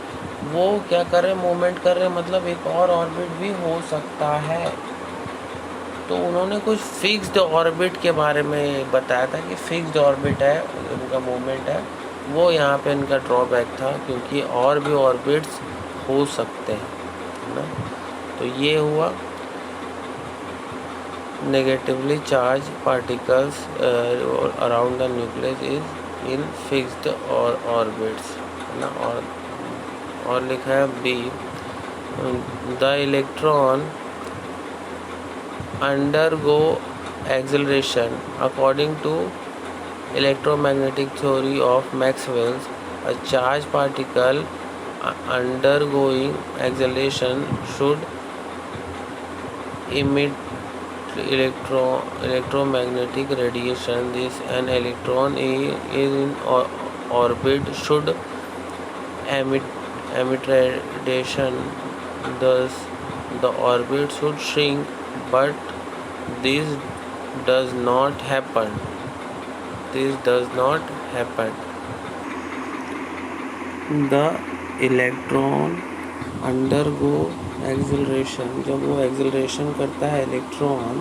वो क्या कर रहे हैं, मूवमेंट कर रहे हैं। मतलब एक और ऑर्बिट भी हो सकता है। तो उन्होंने कुछ फिक्स्ड ऑर्बिट के बारे में बताया था कि फिक्स्ड ऑर्बिट है, उनका मूवमेंट है, वो यहाँ पे इनका ड्रॉबैक था क्योंकि और भी ऑर्बिट्स हो सकते हैं, है ना। तो ये हुआ negatively charged particles around the nucleus is in fixed or orbits, है ना। और लिखा है B, the electron undergo acceleration according to electromagnetic theory of Maxwell's. A charged particle undergoing acceleration should emit electromagnetic radiation. This an electron is in orbit should emit radiation, thus the orbit should shrink, but this does not happen. The electron undergo acceleration, जब वो acceleration करता है electron,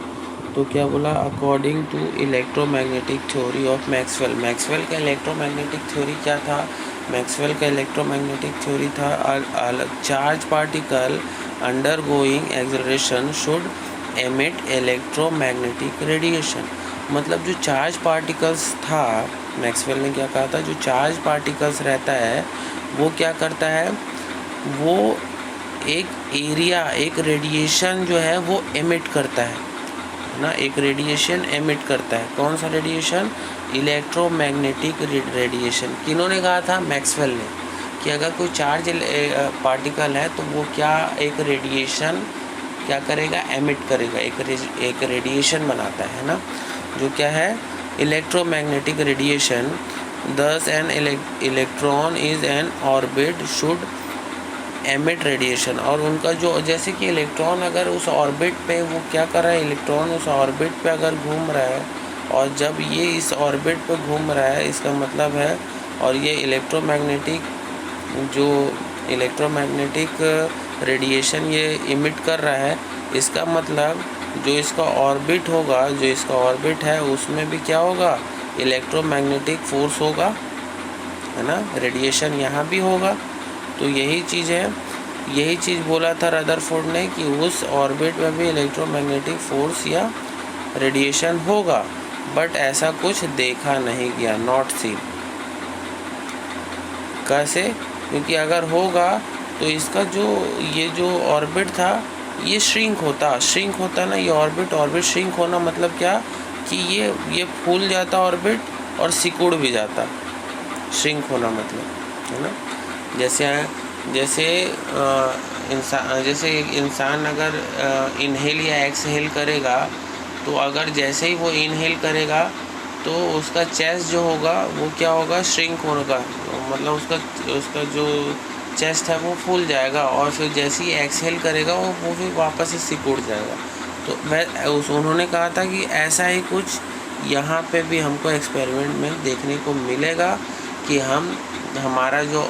तो क्या बोला, according to electromagnetic theory of Maxwell. Maxwell का electromagnetic theory क्या था? मैक्सवेल का इलेक्ट्रोमैग्नेटिक थ्योरी था charge particle undergoing acceleration should emit electromagnetic radiation. मतलब जो चार्ज पार्टिकल्स था, मैक्सवेल ने क्या कहा था, जो चार्ज पार्टिकल्स रहता है वो क्या करता है, वो एक एरिया, एक रेडिएशन जो है वो एमिट करता है ना एक रेडिएशन एमिट करता है। कौन सा रेडिएशन? Electromagnetic radiation. किन्होंने कहा था? मैक्सवेल ने, कि अगर कोई चार्ज पार्टिकल है तो वो क्या एक रेडिएशन क्या करेगा? एमिट करेगा, एक रेडिएशन बनाता है ना, जो क्या है? Electromagnetic radiation. Thus an electron is an orbit should emit radiation. और उनका जो, जैसे कि इलेक्ट्रॉन अगर उस ऑर्बिट पे वो क्या कर रहा है, इलेक्ट्रॉन उस ऑर्बिट पे अगर घूम रहा है, और जब ये इस ऑर्बिट पे घूम रहा है, इसका मतलब है, और ये इलेक्ट्रोमैग्नेटिक रेडिएशन ये इमिट कर रहा है, इसका मतलब जो इसका ऑर्बिट होगा, जो इसका ऑर्बिट है, उसमें भी क्या होगा? इलेक्ट्रोमैग्नेटिक फोर्स होगा, है ना, रेडिएशन यहाँ भी होगा। तो यही चीज़ है, यही चीज़ बोला था रदरफोर्ड ने कि उस ऑर्बिट में भी इलेक्ट्रोमैग्नेटिक फोर्स या रेडिएशन होगा, बट ऐसा कुछ देखा नहीं गया, नॉट सीन। कैसे? क्योंकि अगर होगा तो इसका ये जो ऑर्बिट था ये श्रिंक होता ना, ये ऑर्बिट श्रिंक होना मतलब क्या? कि ये फूल जाता ऑर्बिट और सिकुड़ भी जाता, श्रिंक होना मतलब, है ना। जैसे एक इंसान अगर इनहेल या एक्सहेल करेगा, तो अगर जैसे ही वो इनहेल करेगा तो उसका चेस्ट जो होगा वो क्या होगा? श्रिंक होगा, मतलब उसका जो चेस्ट है वो फूल जाएगा, और फिर जैसे ही एक्सहेल करेगा वो फिर वापस से सिकुड़ जाएगा। तो उन्होंने कहा था कि ऐसा ही कुछ यहाँ पे भी हमको एक्सपेरिमेंट में देखने को मिलेगा कि हमारा जो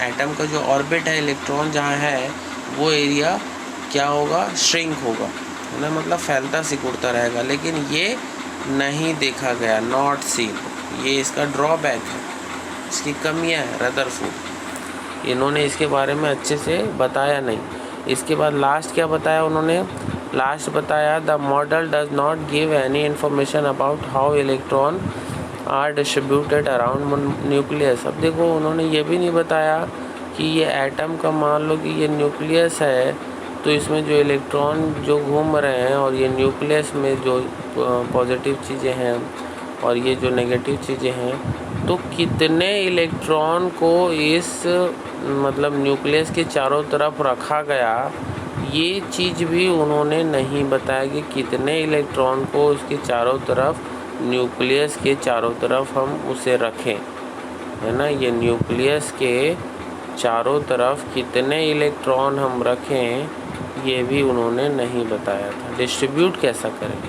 एटम का जो ऑर्बिट है, इलेक्ट्रॉन जहाँ है, वो एरिया क्या होगा? श्रिंक होगा, है ना, मतलब फैलता सिकुड़ता रहेगा। लेकिन ये नहीं देखा गया, नॉट सीन। ये इसका ड्रॉबैक है, इसकी कमियां है रदरफोर्ड। इन्होंने इसके बारे में अच्छे से बताया नहीं। इसके बाद लास्ट क्या बताया उन्होंने? लास्ट बताया the model does not give any information about how electron are distributed around nucleus. अब देखो, उन्होंने ये भी नहीं बताया कि ये एटम का, मान लो कि ये न्यूक्लियस है, तो इसमें जो इलेक्ट्रॉन जो घूम रहे हैं, और ये न्यूक्लियस में जो पॉजिटिव चीज़ें हैं और ये जो नेगेटिव चीज़ें हैं, तो कितने इलेक्ट्रॉन को इस न्यूक्लियस के चारों तरफ रखा गया, ये चीज़ भी उन्होंने नहीं बताया कि कितने इलेक्ट्रॉन को उसके चारों तरफ, न्यूक्लियस के चारों तरफ हम उसे रखें, है ना। ये न्यूक्लियस के चारों तरफ कितने इलेक्ट्रॉन हम रखें, ये भी उन्होंने नहीं बताया था। डिस्ट्रीब्यूट कैसा करें,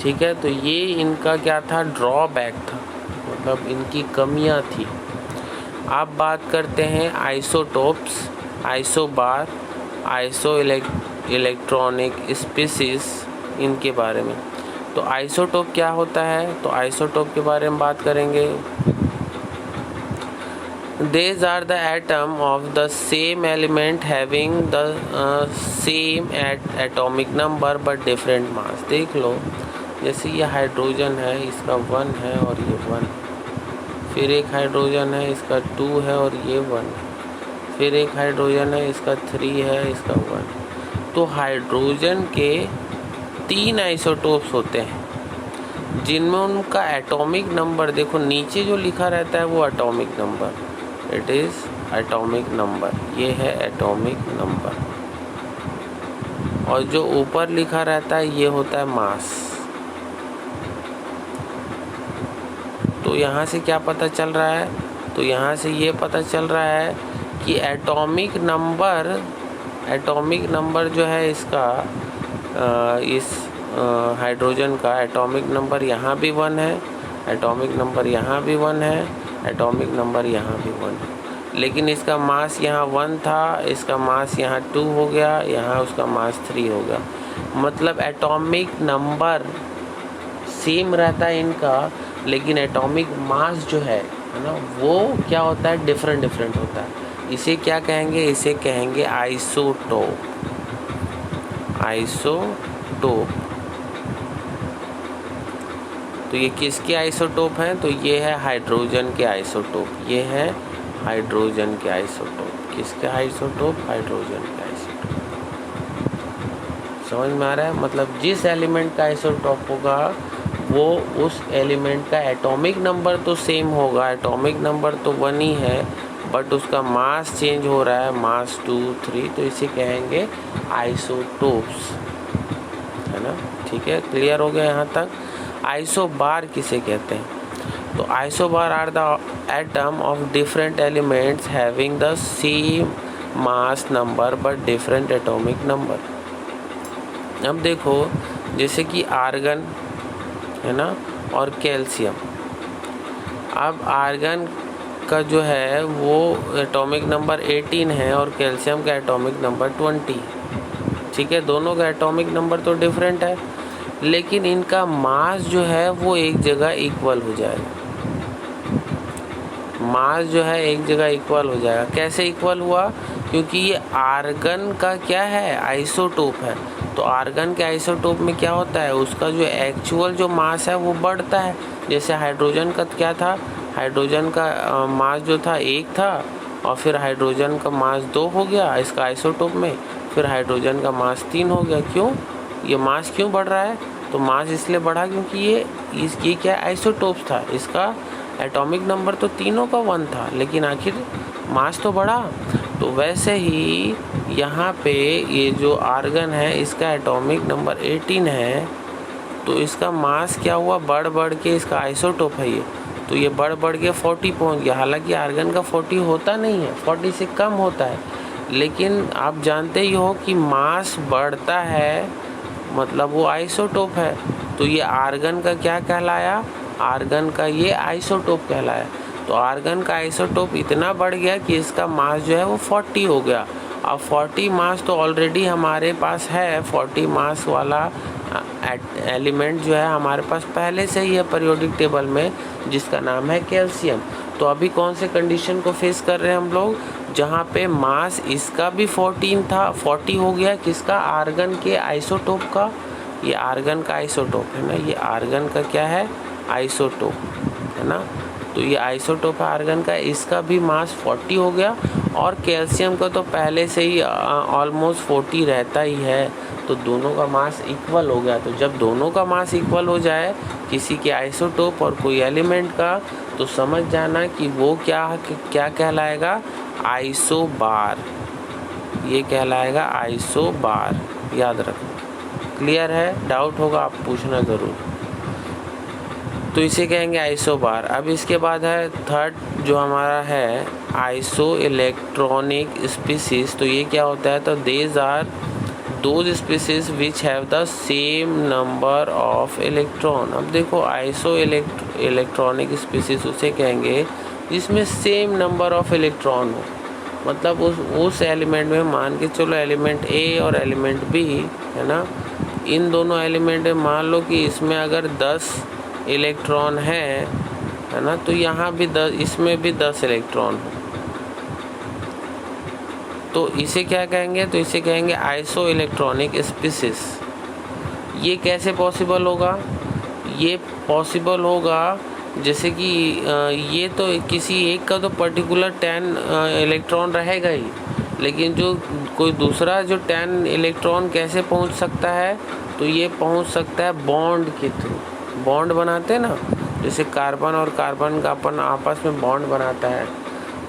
ठीक है। तो ये इनका क्या था? ड्रॉबैक था, मतलब इनकी कमियां थी। अब बात करते हैं isotopes, isobar, iso electronic species, इनके बारे में। तो आइसोटोप क्या होता है? तो आइसोटोप के बारे में बात करेंगे। These are the atom of the same element having the same atomic number but different mass। देख लो, जैसे ये हाइड्रोजन है, इसका 1 है और ये 1, फिर एक हाइड्रोजन है, इसका 2 है और ये 1, फिर एक हाइड्रोजन है, इसका 3 है, इसका 1। तो हाइड्रोजन के 3 आइसोटोप्स होते हैं, जिनमें उनका एटॉमिक नंबर, देखो नीचे जो लिखा रहता है वो atomic number, it is atomic number, ये है एटॉमिक नंबर, और जो ऊपर लिखा रहता है ये होता है मास। तो यहाँ से क्या पता चल रहा है? तो यहाँ से ये पता चल रहा है कि एटॉमिक नंबर जो है इसका, इस हाइड्रोजन का एटॉमिक नंबर यहाँ भी 1 है, एटॉमिक नंबर यहाँ भी 1 है, एटॉमिक नंबर यहाँ भी 1 है। लेकिन इसका मास यहाँ 1 था, इसका मास यहाँ 2 हो गया, यहाँ उसका मास 3 हो गया। मतलब एटॉमिक नंबर सेम रहता है इनका, लेकिन एटॉमिक मास जो है ना, वो क्या होता है? डिफरेंट होता है। इसे क्या कहेंगे? इसे कहेंगे आइसोटोप। तो ये किसके आइसोटोप हैं? तो ये है हाइड्रोजन के आइसोटोप, ये है हाइड्रोजन के आइसोटोप। किसके आइसोटोप? हाइड्रोजन के आइसोटोप। समझ में आ रहा है? मतलब जिस एलिमेंट का आइसोटॉप होगा वो उस एलिमेंट का एटॉमिक नंबर तो सेम होगा, एटॉमिक नंबर तो 1 ही है, बट उसका मास चेंज हो रहा है, मास 2, 3, तो इसे कहेंगे आइसोटोप्स, है ना? ठीक है, क्लियर हो गया यहाँ तक? आइसोबार किसे कहते हैं? तो isobar are the atom of different elements having the same mass number but different atomic number. अब देखो जैसे कि आर्गन है ना और कैल्शियम। अब आर्गन का जो है वो एटॉमिक नंबर 18 है और कैल्शियम का एटॉमिक नंबर 20। ठीक है, दोनों का एटॉमिक नंबर तो डिफरेंट है, लेकिन इनका मास जो है वो एक जगह इक्वल हो जाएगा। मास जो है एक जगह इक्वल हो जाएगा। कैसे इक्वल हुआ? क्योंकि ये आर्गन का क्या है, आइसोटोप है। तो आर्गन के आइसोटोप में क्या होता है, उसका जो एक्चुअल जो मास है वो बढ़ता है। जैसे हाइड्रोजन का क्या था, हाइड्रोजन का मास जो था 1 था और फिर हाइड्रोजन का मास 2 हो गया इसका आइसोटोप में, फिर हाइड्रोजन का मास 3 हो गया। क्यों? ये मास क्यों बढ़ रहा है? तो मास इसलिए बढ़ा क्योंकि ये क्या आइसोटोप्स था, इसका एटॉमिक नंबर तो तीनों का 1 था, लेकिन आखिर मास तो बढ़ा। तो वैसे ही यहाँ पे ये जो आर्गन है इसका एटॉमिक नंबर 18 है, तो इसका मास क्या हुआ, बढ़ बढ़ के इसका आइसोटोप है ये, तो ये बढ़ बढ़ के 40 पहुँच गया। हालांकि आर्गन का 40 होता नहीं है, 40 से कम होता है, लेकिन आप जानते ही हो कि मास बढ़ता है मतलब वो आइसोटोप है। तो ये आर्गन का क्या कहलाया, आर्गन का ये आइसोटोप कहलाया। तो आर्गन का आइसोटोप इतना बढ़ गया कि इसका मास जो है वो 40 हो गया। अब 40 मास तो ऑलरेडी हमारे पास है, 40 मास वाला एलिमेंट जो है हमारे पास पहले से ही है पीरियोडिक टेबल में, जिसका नाम है कैल्शियम। तो अभी कौन से कंडीशन को फेस कर रहे हैं हम लोग, जहाँ पे मास इसका भी 14 था, 40 हो गया किसका, आर्गन के आइसोटोप का। ये आर्गन का आइसोटोप है ना, ये आर्गन का क्या है, आइसोटोप है ना। तो ये आइसोटोप है आर्गन का, इसका भी मास 40 हो गया और कैल्शियम का तो पहले से ही ऑलमोस्ट 40 रहता ही है, तो दोनों का मास इक्वल हो गया। तो जब दोनों का मास इक्वल हो जाए किसी के आइसोटोप और कोई एलिमेंट का, तो समझ जाना कि वो क्या कहलाएगा, आइसोबार। ये कहलाएगा आइसोबार, याद रखना। क्लियर है? डाउट होगा आप पूछना ज़रूर। तो इसे कहेंगे आइसोबार। अब इसके बाद है थर्ड जो हमारा है आइसो इलेक्ट्रॉनिक स्पीसीज। तो ये क्या होता है, तो these are those species which have the same number of electron. अब देखो आइसो इलेक्ट्रॉनिक स्पीसीज उसे कहेंगे जिसमें सेम नंबर ऑफ इलेक्ट्रॉन हो। मतलब उस एलिमेंट में मान के चलो एलिमेंट ए और एलिमेंट बी है ना, इन दोनों एलिमेंट में मान लो कि इसमें अगर 10 इलेक्ट्रॉन है ना, तो यहाँ भी 10, इसमें भी 10 इलेक्ट्रॉन हो, तो इसे क्या कहेंगे, तो इसे कहेंगे आइसो इलेक्ट्रॉनिक स्पीसीज। ये कैसे पॉसिबल होगा, ये पॉसिबल होगा जैसे कि ये तो किसी एक का तो पर्टिकुलर 10 इलेक्ट्रॉन रहेगा ही, लेकिन जो कोई दूसरा जो 10 इलेक्ट्रॉन कैसे पहुंच सकता है, तो ये पहुंच सकता है बॉन्ड के थ्रू। बॉन्ड बनाते हैं ना, जैसे कार्बन और कार्बन का अपन आपस में बॉन्ड बनाता है,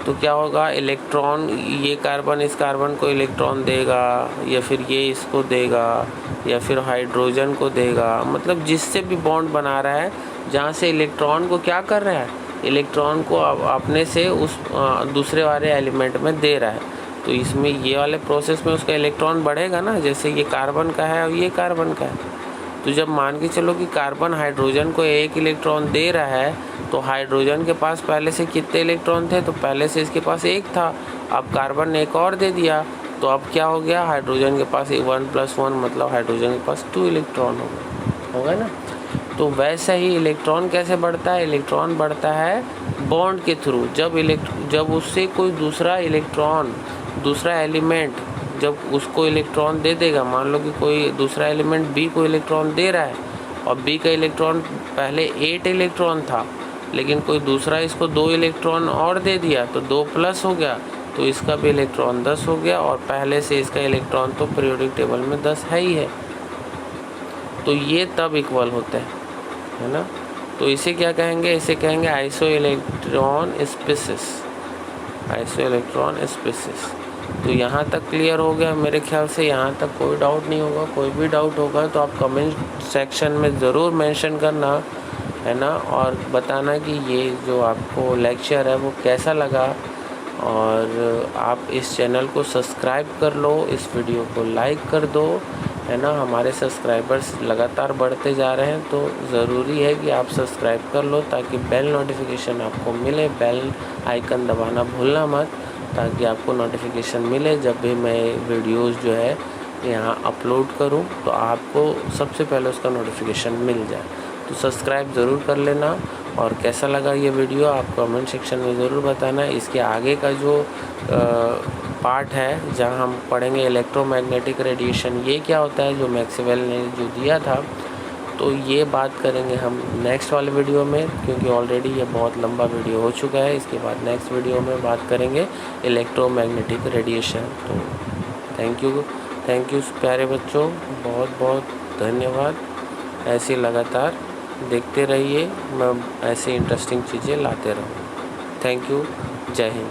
तो क्या होगा, इलेक्ट्रॉन, ये कार्बन इस कार्बन को इलेक्ट्रॉन देगा, या फिर ये इसको देगा, या फिर हाइड्रोजन को देगा। मतलब जिससे भी बॉन्ड बना रहा है, जहाँ से इलेक्ट्रॉन को क्या कर रहा है, इलेक्ट्रॉन को अपने से उस दूसरे वाले एलिमेंट में दे रहा है। तो इसमें ये वाले प्रोसेस में उसका इलेक्ट्रॉन बढ़ेगा ना, जैसे ये कार्बन का है और ये कार्बन का है। तो जब मान के चलो कि कार्बन हाइड्रोजन को 1 इलेक्ट्रॉन दे रहा है, तो हाइड्रोजन के पास पहले से कितने इलेक्ट्रॉन थे, तो पहले से इसके पास 1 था, अब कार्बन ने 1 और दे दिया, तो अब क्या हो गया, हाइड्रोजन के पास 1 + 1 मतलब हाइड्रोजन के पास 2 इलेक्ट्रॉन होगा ना। तो वैसे ही इलेक्ट्रॉन कैसे बढ़ता है, इलेक्ट्रॉन बढ़ता है बॉन्ड के थ्रू। जब उससे कोई दूसरा इलेक्ट्रॉन, दूसरा एलिमेंट जब उसको इलेक्ट्रॉन दे देगा, मान लो कि कोई दूसरा एलिमेंट बी को इलेक्ट्रॉन दे रहा है और बी का इलेक्ट्रॉन पहले 8 इलेक्ट्रॉन था, लेकिन कोई दूसरा इसको 2 इलेक्ट्रॉन और दे दिया, तो 2+ हो गया, तो इसका भी इलेक्ट्रॉन 10 हो गया, और पहले से इसका इलेक्ट्रॉन तो पीरियोडिक टेबल में 10 है ही है। तो ये तब इक्वल होता है ना। तो इसे क्या कहेंगे, इसे कहेंगे iso electron species, iso electron species. तो यहाँ तक क्लियर हो गया मेरे ख्याल से, यहाँ तक कोई डाउट नहीं होगा। कोई भी डाउट होगा तो आप कमेंट सेक्शन में ज़रूर मेंशन करना, है ना, और बताना कि ये जो आपको लेक्चर है वो कैसा लगा। और आप इस चैनल को सब्सक्राइब कर लो, इस वीडियो को लाइक कर दो, है ना। हमारे सब्सक्राइबर्स लगातार बढ़ते जा रहे हैं, तो ज़रूरी है कि आप सब्सक्राइब कर लो ताकि बेल नोटिफिकेशन आपको मिले। बेल आइकन दबाना भूलना मत, ताकि आपको नोटिफिकेशन मिले जब भी मैं वीडियोस जो है यहाँ अपलोड करूँ, तो आपको सबसे पहले उसका नोटिफिकेशन मिल जाए। तो सब्सक्राइब ज़रूर कर लेना। और कैसा लगा ये वीडियो आप कमेंट सेक्शन में ज़रूर बताना। इसके आगे का जो पार्ट है जहाँ हम पढ़ेंगे इलेक्ट्रोमैग्नेटिक रेडिएशन, ये क्या होता है, जो मैक्सवेल ने जो दिया था, तो ये बात करेंगे हम नेक्स्ट वाले वीडियो में, क्योंकि ऑलरेडी ये बहुत लंबा वीडियो हो चुका है। इसके बाद नेक्स्ट वीडियो में बात करेंगे इलेक्ट्रोमैग्नेटिक रेडिएशन। तो थैंक यू प्यारे बच्चों, बहुत बहुत धन्यवाद। ऐसे लगातार देखते रहिए, मैं ऐसे इंटरेस्टिंग चीज़ें लाते रहूँ। थैंक यू, जय हिंद।